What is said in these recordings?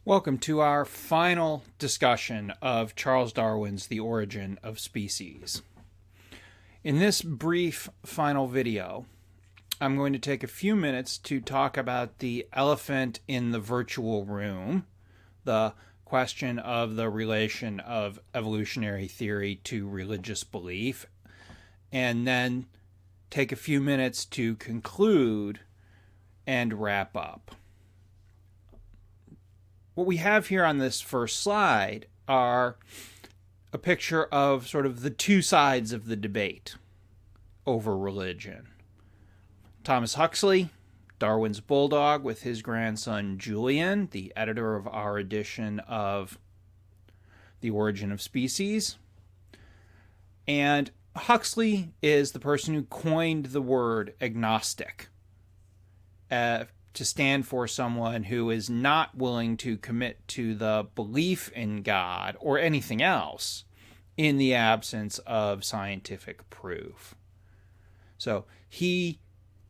Welcome to our final discussion of Charles Darwin's The Origin of Species. In this brief final video, I'm going to take a few minutes to talk about the elephant in the virtual room, the question of the relation of evolutionary theory to religious belief, and then take a few minutes to conclude and wrap up. What we have here on this first slide are a picture of sort of the two sides of the debate over religion. Thomas Huxley, Darwin's bulldog, with his grandson Julian, the editor of our edition of The Origin of Species. And Huxley is the person who coined the word agnostic, to stand for someone who is not willing to commit to the belief in God or anything else in the absence of scientific proof. So he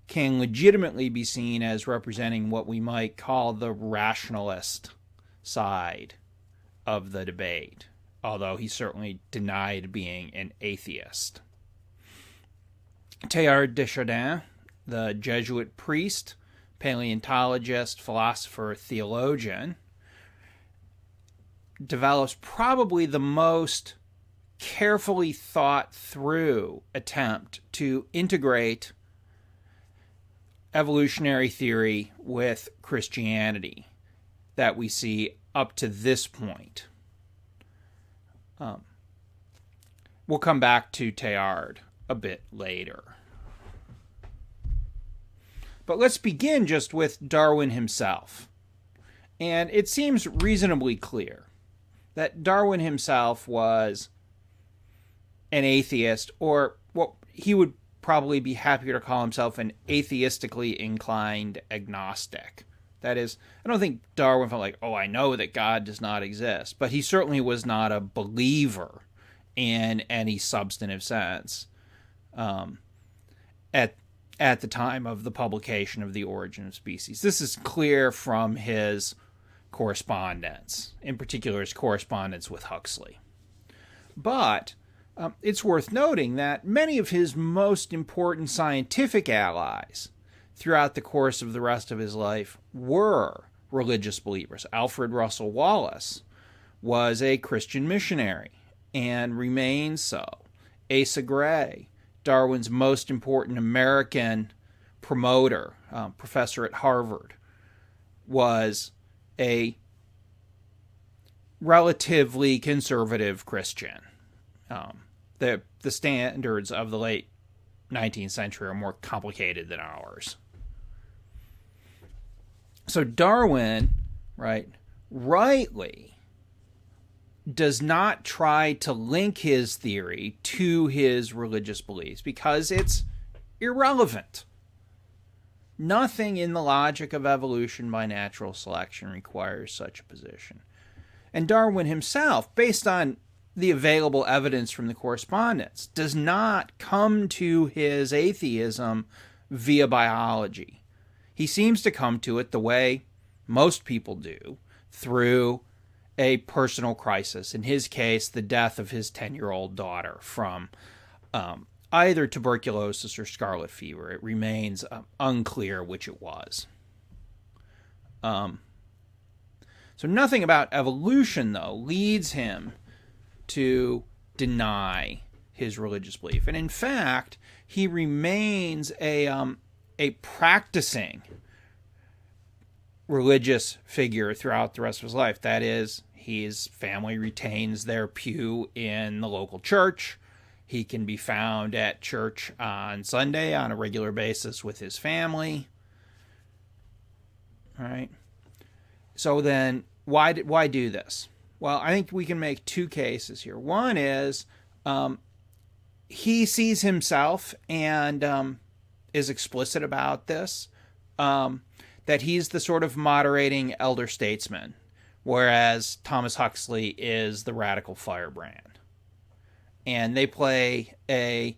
can legitimately be seen as representing what we might call the rationalist side of the debate, although he certainly denied being an atheist. Teilhard de Chardin, the Jesuit priest, paleontologist, philosopher, theologian, develops probably the most carefully thought through attempt to integrate evolutionary theory with Christianity that we see up to this point. We'll come back to Teilhard a bit later. But let's begin just with Darwin himself. And it seems reasonably clear that Darwin himself was an atheist, or what he would probably be happier to call himself, an atheistically inclined agnostic. That is, I don't think Darwin felt like, I know that God does not exist. But he certainly was not a believer in any substantive sense at the time of the publication of The Origin of Species. This is clear from his correspondence, in particular his correspondence with Huxley. But it's worth noting that many of his most important scientific allies throughout the course of the rest of his life were religious believers. Alfred Russel Wallace was a Christian missionary and remains so. Asa Gray, Darwin's most important American promoter, professor at Harvard, was a relatively conservative Christian. The standards of the late 19th century are more complicated than ours. So Darwin, rightly does not try to link his theory to his religious beliefs because it's irrelevant. Nothing in the logic of evolution by natural selection requires such a position. And Darwin himself, based on the available evidence from the correspondence, does not come to his atheism via biology. He seems to come to it the way most people do, through a personal crisis. In his case, the death of his 10-year-old daughter from either tuberculosis or scarlet fever. It remains unclear which it was. So nothing about evolution, though, leads him to deny his religious belief. And in fact, he remains a practicing religious figure throughout the rest of his life. That is, his family retains their pew in the local church. He can be found at church on Sunday on a regular basis with his family. All right. So then, why do this? Well, I think we can make two cases here. One is he sees himself and is explicit about this, that he's the sort of moderating elder statesman, whereas Thomas Huxley is the radical firebrand. And they play a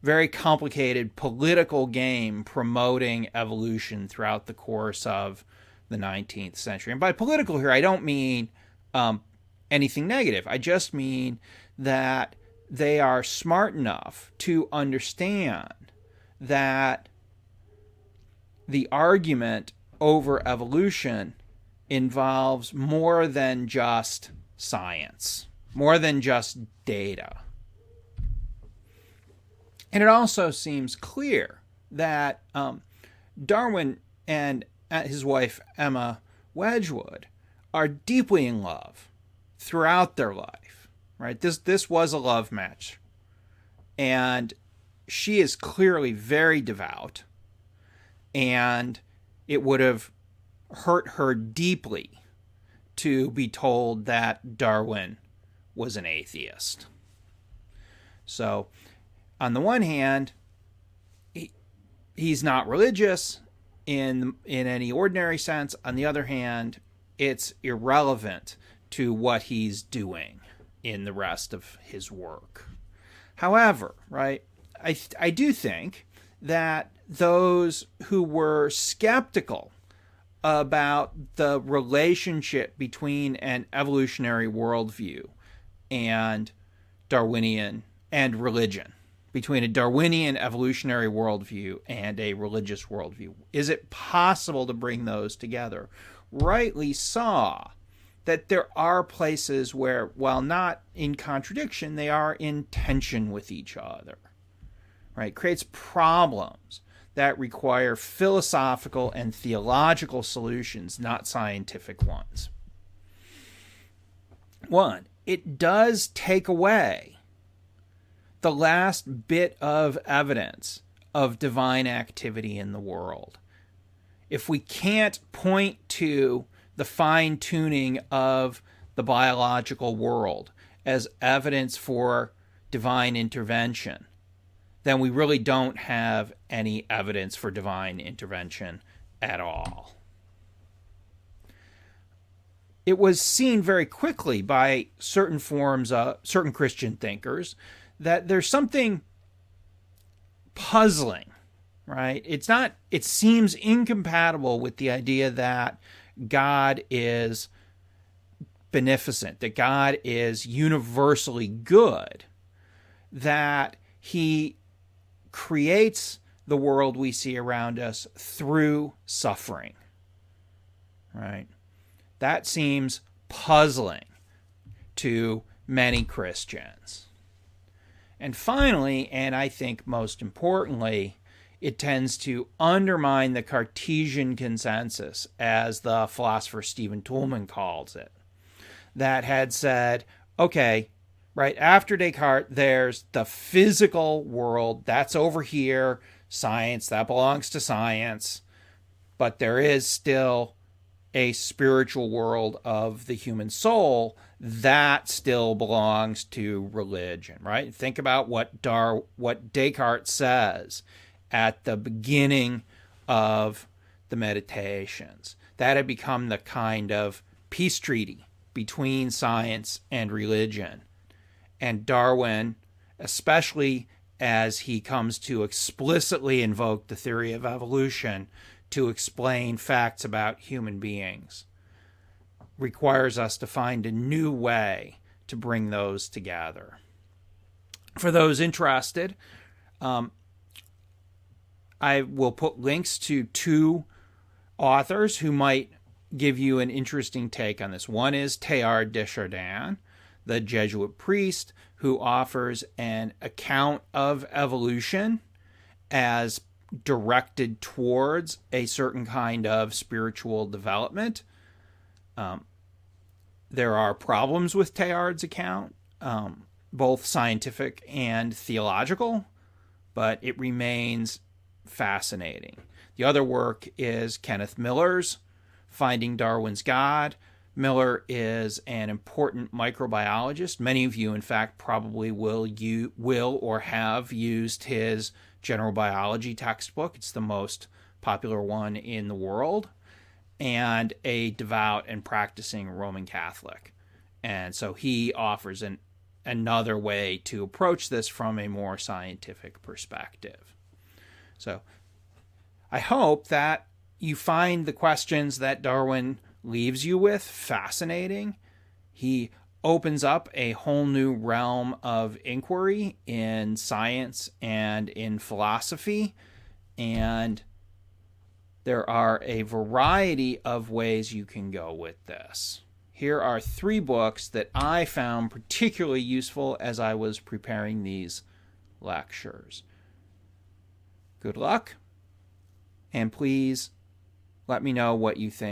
very complicated political game promoting evolution throughout the course of the 19th century. And by political here, I don't mean anything negative. I just mean that they are smart enough to understand that the argument over evolution involves more than just science, more than just data. And it also seems clear that Darwin and his wife Emma Wedgwood are deeply in love throughout their life, right? This was a love match. And she is clearly very devout, and it would have hurt her deeply to be told that Darwin was an atheist. So, on the one hand, he's not religious in any ordinary sense. On the other hand, it's irrelevant to what he's doing in the rest of his work. However, right, I do think that those who were skeptical about the relationship between an evolutionary worldview and Darwinian and religion, between a Darwinian evolutionary worldview and a religious worldview, is it possible to bring those together, rightly saw that there are places where, while not in contradiction, they are in tension with each other, right? Creates problems that require philosophical and theological solutions, not scientific ones. One, it does take away the last bit of evidence of divine activity in the world. If we can't point to the fine-tuning of the biological world as evidence for divine intervention, then we really don't have any evidence for divine intervention at all. It was seen very quickly by certain Christian thinkers that there's something puzzling, right? It seems incompatible with the idea that God is beneficent, that God is universally good, that he creates the world we see around us through suffering, right? That seems puzzling to many Christians. And finally, and I think most importantly, it tends to undermine the Cartesian consensus, as the philosopher Stephen Toulmin calls it, that had said, okay, right after Descartes, there's the physical world, that's over here, science, that belongs to science, but there is still a spiritual world of the human soul that still belongs to religion, right? Think about what Descartes says at the beginning of the Meditations. That had become the kind of peace treaty between science and religion. And Darwin, especially as he comes to explicitly invoke the theory of evolution to explain facts about human beings, requires us to find a new way to bring those together. For those interested, I will put links to two authors who might give you an interesting take on this. One is Teilhard de Chardin, the Jesuit priest who offers an account of evolution as directed towards a certain kind of spiritual development. There are problems with Teilhard's account, both scientific and theological, but it remains fascinating. The other work is Kenneth Miller's Finding Darwin's God. Miller is an important microbiologist. Many of you, in fact, probably will or have used his general biology textbook. It's the most popular one in the world, and a devout and practicing Roman Catholic. And so he offers another way to approach this from a more scientific perspective. So I hope that you find the questions that Darwin leaves you with fascinating. He opens up a whole new realm of inquiry in science and in philosophy, and there are a variety of ways you can go with this. Here are 3 books that I found particularly useful as I was preparing these lectures. Good luck, and please let me know what you think.